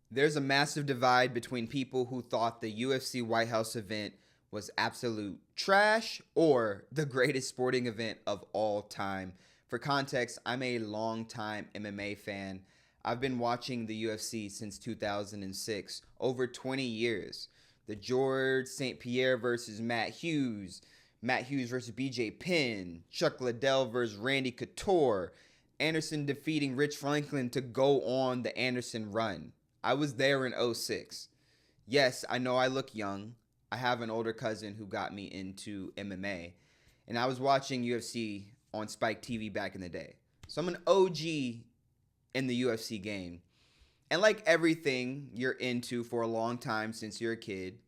There's a massive divide between people who thought the UFC White House event was absolute trash or the greatest sporting event of all time. For context, I'm a longtime MMA fan. I've been watching the UFC since 2006, over 20 years. The George St. Pierre versus Matt Hughes versus BJ Penn, Chuck Liddell versus Randy Couture, Anderson defeating Rich Franklin to go on the Anderson run. I was there in '06. Yes, I know I look young. I have an older cousin who got me into MMA, and I was watching UFC on Spike TV back in the day. So I'm an OG in the UFC game. And like everything you're into for a long time since you're a kid,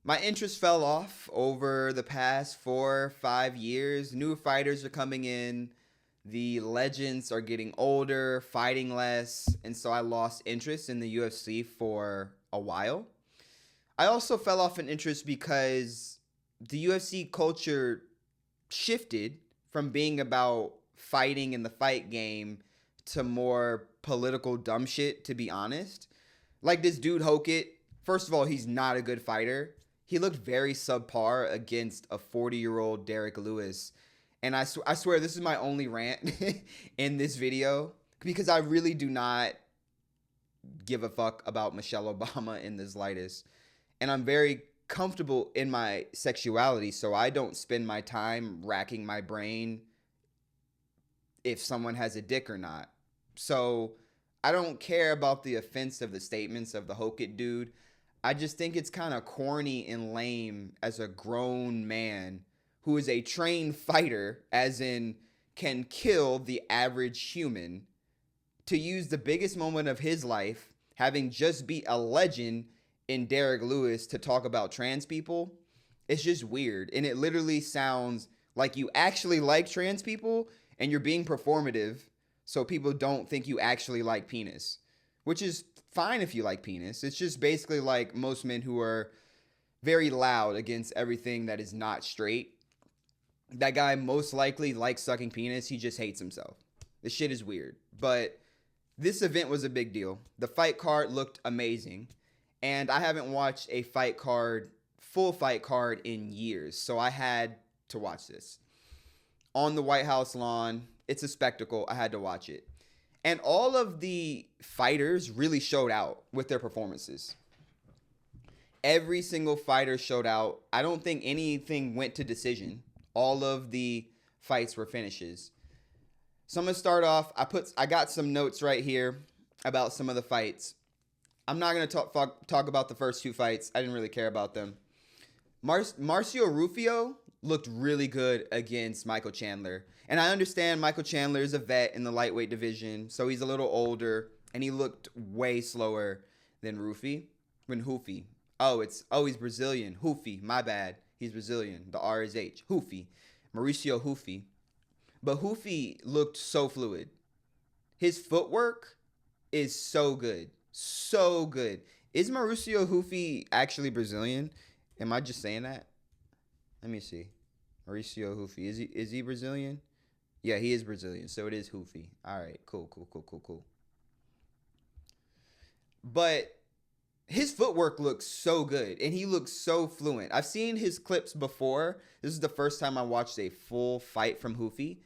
my interest fell off over the past 4 or 5 years. New fighters are coming in. The legends are getting older, fighting less, and so I lost interest in the UFC for a while. I also fell off in interest because the UFC culture shifted from being about fighting in the fight game to more political dumb shit, to be honest. Like this dude Hokit, first of all, he's not a good fighter. He looked very subpar against a 40-year-old Derek Lewis. And I swear this is my only rant in this video because I really do not give a fuck about Michelle Obama in the slightest. And I'm very comfortable in my sexuality, so I don't spend my time racking my brain if someone has a dick or not. So I don't care about the offense of the statements of the Hokit dude. I just think it's kind of corny and lame as a grown man who is a trained fighter, as in can kill the average human, to use the biggest moment of his life, having just beat a legend in Derek Lewis, to talk about trans people. It's just weird. And it literally sounds like you actually like trans people and you're being performative so people don't think you actually like penis, which is fine if you like penis. It's just basically like most men who are very loud against everything that is not straight. That guy most likely likes sucking penis. He just hates himself. This shit is weird. But this event was a big deal. The fight card looked amazing. And I haven't watched a full fight card in years. So I had to watch this. On the White House lawn, it's a spectacle. I had to watch it. And all of the fighters really showed out with their performances. Every single fighter showed out. I don't think anything went to decision. All of the fights were finishes. So I'm gonna start off. I got some notes right here about some of the fights. I'm not gonna talk about the first two fights. I didn't really care about them. Marcio Rufio looked really good against Michael Chandler, and I understand Michael Chandler is a vet in the lightweight division, so he's a little older, and he looked way slower than Hoofy. He's Brazilian. Hoofy, my bad. He's Brazilian. The R is H. Hoofy. Mauricio Hoofy. But Hoofy looked so fluid. His footwork is so good. So good. Is Mauricio Hoofy actually Brazilian? Am I just saying that? Let me see. Mauricio Hoofy. Is he Brazilian? Yeah, he is Brazilian. So it is Hoofy. All right. Cool. But his footwork looks so good, and he looks so fluent. I've seen his clips before. This is the first time I watched a full fight from Hoofy,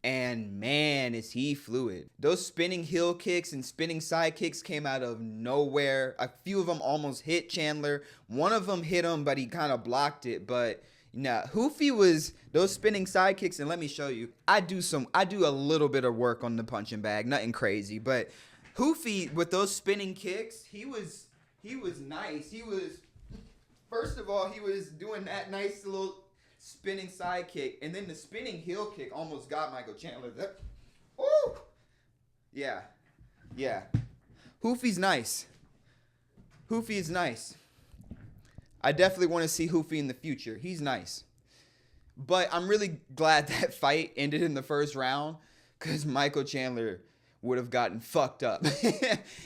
and man, is he fluid. Those spinning heel kicks and spinning side kicks came out of nowhere. A few of them almost hit Chandler. One of them hit him, but he kind of blocked it. But Hoofy was those spinning side kicks, and let me show you. I do a little bit of work on the punching bag, nothing crazy, but Hoofy with those spinning kicks, he was nice. First of all, he was doing that nice little spinning side kick, and then the spinning heel kick almost got Michael Chandler. Woo! Yeah. Hoofy's nice. I definitely want to see Hoofy in the future. He's nice. But I'm really glad that fight ended in the first round because Michael Chandler would have gotten fucked up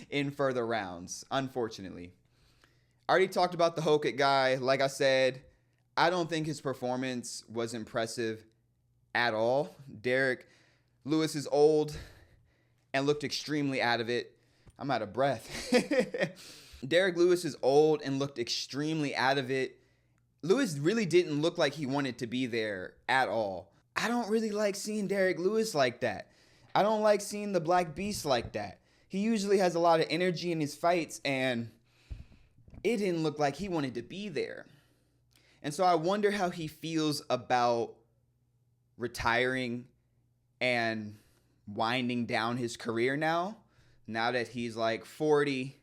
in further rounds, unfortunately. I already talked about the Hokit guy. Like I said, I don't think his performance was impressive at all. Derek Lewis is old and looked extremely out of it. I'm out of breath. Derek Lewis is old and looked extremely out of it. Lewis really didn't look like he wanted to be there at all. I don't really like seeing Derek Lewis like that. I don't like seeing the Black Beast like that. He usually has a lot of energy in his fights, and it didn't look like he wanted to be there. And so I wonder how he feels about retiring and winding down his career now that he's like 40.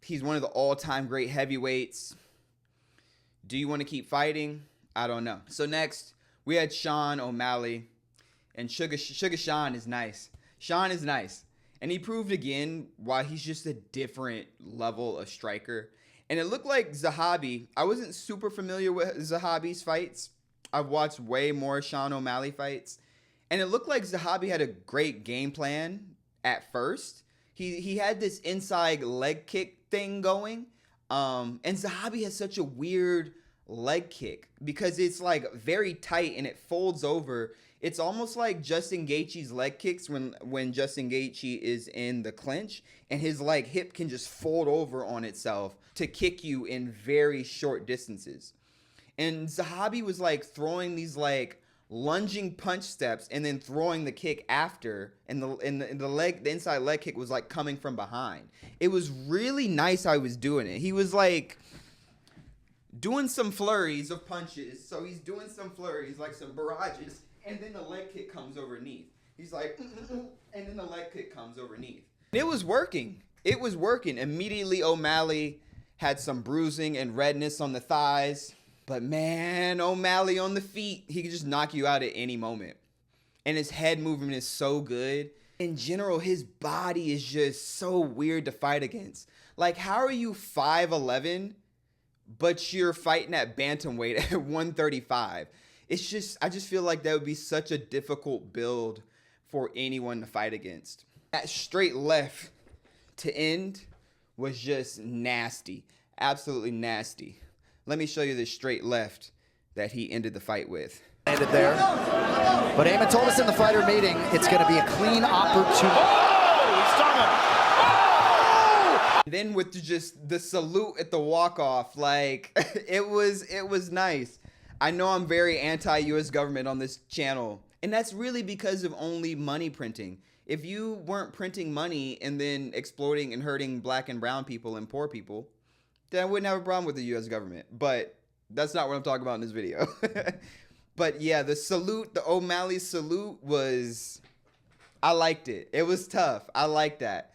He's one of the all-time great heavyweights. Do you want to keep fighting? I don't know. So next, we had Sean O'Malley. And Sugar Sean is nice. Sean is nice. And he proved again why he's just a different level of striker. And it looked like Zahabi. I wasn't super familiar with Zahabi's fights. I've watched way more Sean O'Malley fights. And it looked like Zahabi had a great game plan at first. He had this inside leg kick thing going. And Zahabi has such a weird leg kick because it's like very tight and it folds over. It's almost like Justin Gaethje's leg kicks when Justin Gaethje is in the clinch and his like hip can just fold over on itself to kick you in very short distances. And Zahabi was like throwing these like lunging punch steps and then throwing the kick after, and the inside leg kick was like coming from behind. It was really nice how he was doing it. He was like doing some flurries of punches. So he's doing some flurries, like some barrages, and then the leg kick comes overneath. He's like, and then the leg kick comes overneath. It was working. It was working. Immediately O'Malley had some bruising and redness on the thighs. But man, O'Malley on the feet, he could just knock you out at any moment. And his head movement is so good. In general, his body is just so weird to fight against. Like, how are you 5'11", but you're fighting at bantamweight at 135? It's just, I just feel like that would be such a difficult build for anyone to fight against. That straight left to end was just nasty. Absolutely nasty. Let me show you this straight left that he ended the fight with. Ended there. But Eamon told us in the fighter meeting it's going to be a clean opportunity. Oh! Then with just the salute at the walk-off, like, it was nice. I know I'm very anti-U.S. government on this channel, and that's really because of only money printing. If you weren't printing money and then exploiting and hurting black and brown people and poor people, then I wouldn't have a problem with the U.S. government. But that's not what I'm talking about in this video. But yeah, the salute, the O'Malley salute was, I liked it. It was tough. I liked that.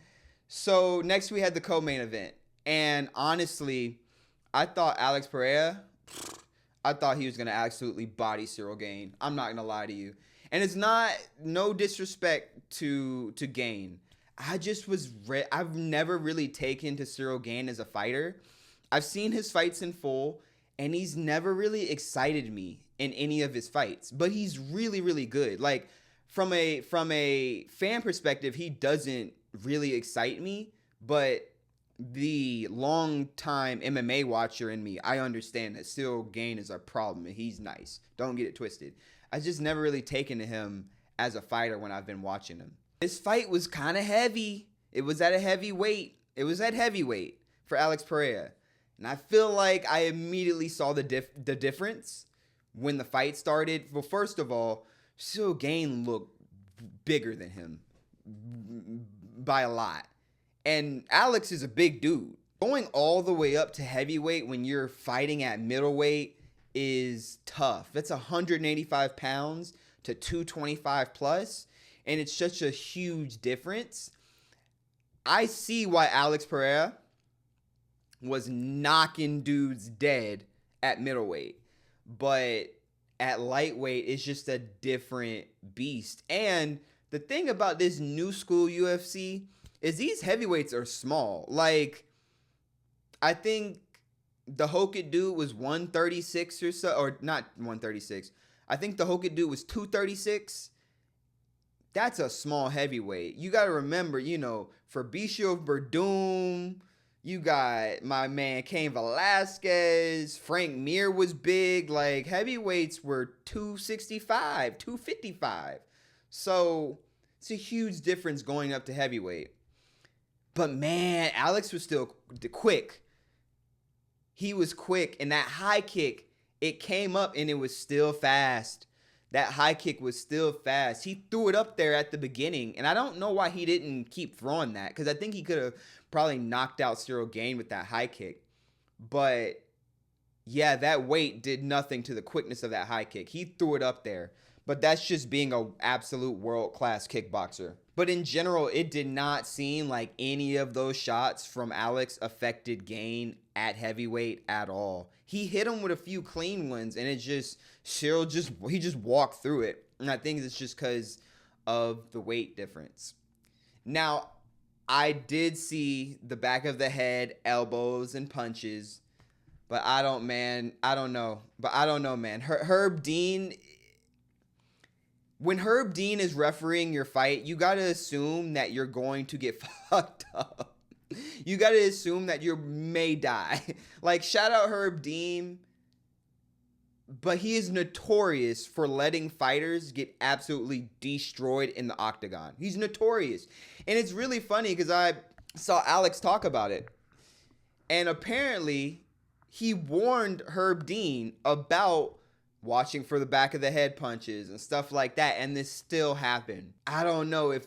So next we had the co-main event. And honestly, I thought Alex Pereira, I thought he was going to absolutely body Cyril Gane. I'm not going to lie to you. And it's not, no disrespect to Gane. I've never really taken to Cyril Gane as a fighter. I've seen his fights in full, and he's never really excited me in any of his fights. But he's really, really good. Like, from a fan perspective, he doesn't really excite me. But the long-time MMA watcher in me, I understand that Cyril Gane is a problem, and he's nice. Don't get it twisted. I just never really taken to him as a fighter when I've been watching him. This fight was kind of heavy. It was at a heavy weight. It was at heavyweight for Alex Pereira. And I feel like I immediately saw the difference when the fight started. Well, first of all, Cyril Gane looked bigger than him by a lot. And Alex is a big dude. Going all the way up to heavyweight when you're fighting at middleweight is tough. That's 185 pounds to 225 plus. And it's such a huge difference. I see why Alex Pereira was knocking dudes dead at middleweight. But at lightweight, it's just a different beast. And the thing about this new school UFC is these heavyweights are small. Like, I think the Hokit dude was 136 or so, or not 136. I think the Hokit dude was 236. That's a small heavyweight. You got to remember, you know, Fabricio Verdum, you got my man Cain Velasquez, Frank Mir was big. Like, heavyweights were 265, 255. So it's a huge difference going up to heavyweight. But man, Alex was still quick. He was quick. And that high kick, it came up and it was still fast. That high kick was still fast. He threw it up there at the beginning. And I don't know why he didn't keep throwing that, because I think he could have probably knocked out Cyril Gane with that high kick. But yeah, that weight did nothing to the quickness of that high kick. He threw it up there. But that's just being an absolute world-class kickboxer. But in general, it did not seem like any of those shots from Alex affected Gane at heavyweight at all. He hit him with a few clean ones, and it just, Cyril he just walked through it. And I think it's just because of the weight difference. Now, I did see the back of the head, elbows, and punches. But I don't know. Herb Dean, when Herb Dean is refereeing your fight, you got to assume that you're going to get fucked up. You got to assume that you may die. Like, shout out Herb Dean. But he is notorious for letting fighters get absolutely destroyed in the octagon. He's notorious. And it's really funny because I saw Alex talk about it. And apparently, he warned Herb Dean about watching for the back of the head punches and stuff like that. And this still happened. I don't know. If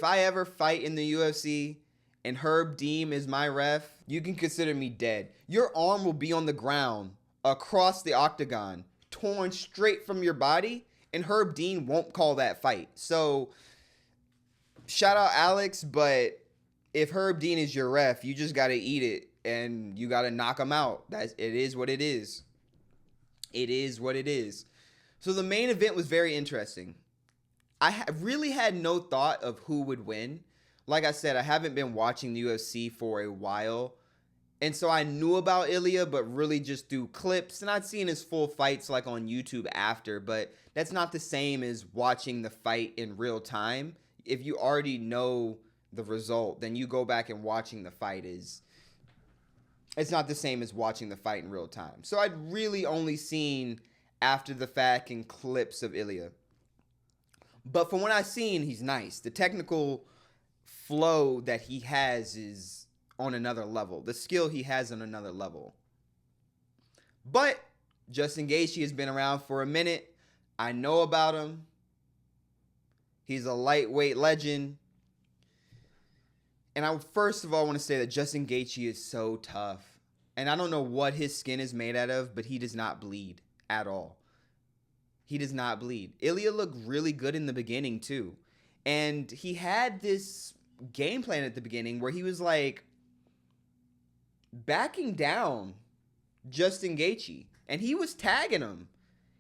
I ever fight in the UFC and Herb Dean is my ref, you can consider me dead. Your arm will be on the ground across the octagon, torn straight from your body, and Herb Dean won't call that fight. So, shout out Alex, but if Herb Dean is your ref, you just got to eat it, and you got to knock him out. It is what it is. It is what it is. So, the main event was very interesting. I really had no thought of who would win. Like I said, I haven't been watching the UFC for a while. And so I knew about Ilya, but really just through clips. And I'd seen his full fights like on YouTube after. But that's not the same as watching the fight in real time. If you already know the result, then you go back and watching the fight it's not the same as watching the fight in real time. So I'd really only seen after the fact and clips of Ilya. But from what I've seen, he's nice. The technical flow that he has is on another level. The skill he has on another level. But Justin Gaethje has been around for a minute. I know about him. He's a lightweight legend. And I first of all want to say that Justin Gaethje is so tough. And I don't know what his skin is made out of, but he does not bleed at all. He does not bleed. Ilya looked really good in the beginning too. And he had this game plan at the beginning where he was like backing down Justin Gaethje, and he was tagging him.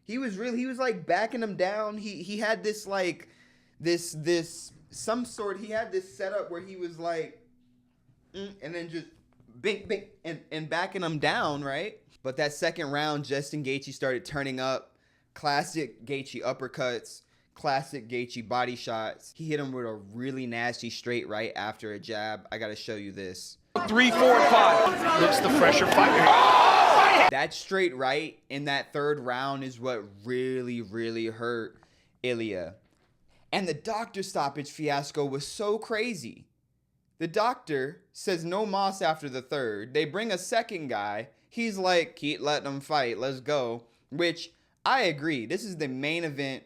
He was like backing him down. He had this like this he had this setup where he was like and then just bing bing and backing him down, right? But that second round, Justin Gaethje started turning up. Classic Gaethje uppercuts, classic Gaethje body shots. He hit him with a really nasty straight right after a jab. I got to show you this. 3, 4, and 5. Looks the fresher fighter. Oh! That straight right in that third round is what really, really hurt Ilya. And the doctor stoppage fiasco was so crazy. The doctor says no mas after the third. They bring a second guy. He's like, keep letting them fight. Let's go. Which, I agree. This is the main event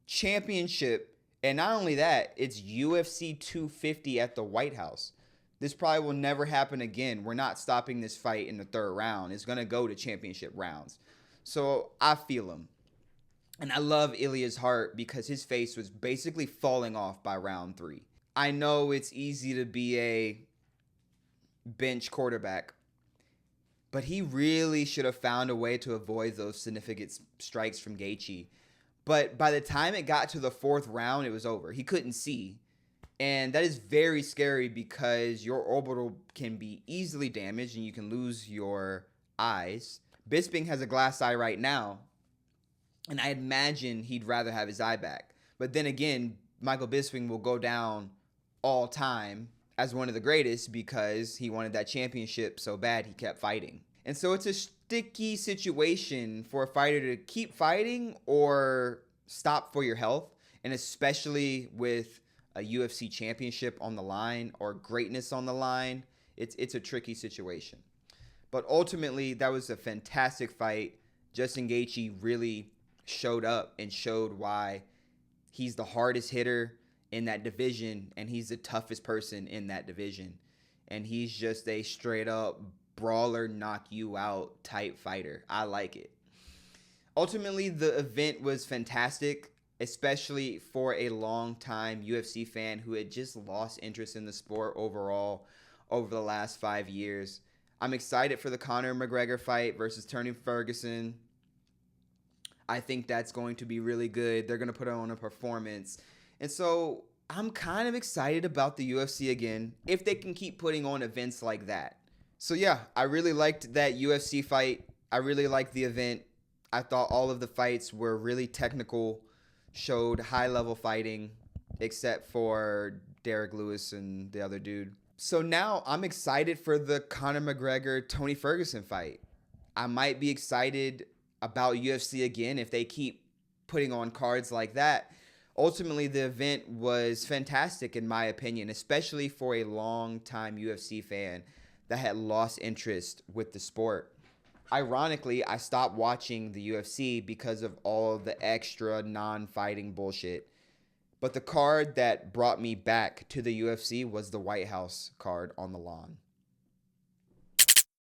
championship. And not only that, it's UFC 250 at the White House. This probably will never happen again. We're not stopping this fight in the third round. It's going to go to championship rounds. So I feel him. And I love Ilya's heart because his face was basically falling off by round 3. I know it's easy to be a bench quarterback, but he really should have found a way to avoid those significant strikes from Gaethje. But by the time it got to the fourth round, it was over. He couldn't see. And that is very scary because your orbital can be easily damaged and you can lose your eyes. Bisping has a glass eye right now, and I imagine he'd rather have his eye back. But then again, Michael Bisping will go down all time as one of the greatest because he wanted that championship so bad he kept fighting. And so it's a sticky situation for a fighter to keep fighting or stop for your health, and especially with a UFC championship on the line or greatness on the line, it's a tricky situation. But ultimately, that was a fantastic fight. Justin Gaethje really showed up and showed why he's the hardest hitter in that division, and he's the toughest person in that division. And he's just a straight up brawler, knock you out type fighter. I like it. Ultimately, the event was fantastic, especially for a long-time UFC fan who had just lost interest in the sport overall over the last 5 years. I'm excited for the Conor McGregor fight versus Tony Ferguson. I think that's going to be really good. They're going to put on a performance. And so I'm kind of excited about the UFC again if they can keep putting on events like that. So yeah, I really liked that UFC fight. I really liked the event. I thought all of the fights were really technical, showed high-level fighting, except for Derek Lewis and the other dude. So now I'm excited for the Conor McGregor-Tony Ferguson fight. I might be excited about UFC again if they keep putting on cards like that. Ultimately, the event was fantastic in my opinion, especially for a long-time UFC fan that had lost interest with the sport. Ironically, I stopped watching the UFC because of all the extra non-fighting bullshit. But the card that brought me back to the UFC was the White House card on the lawn.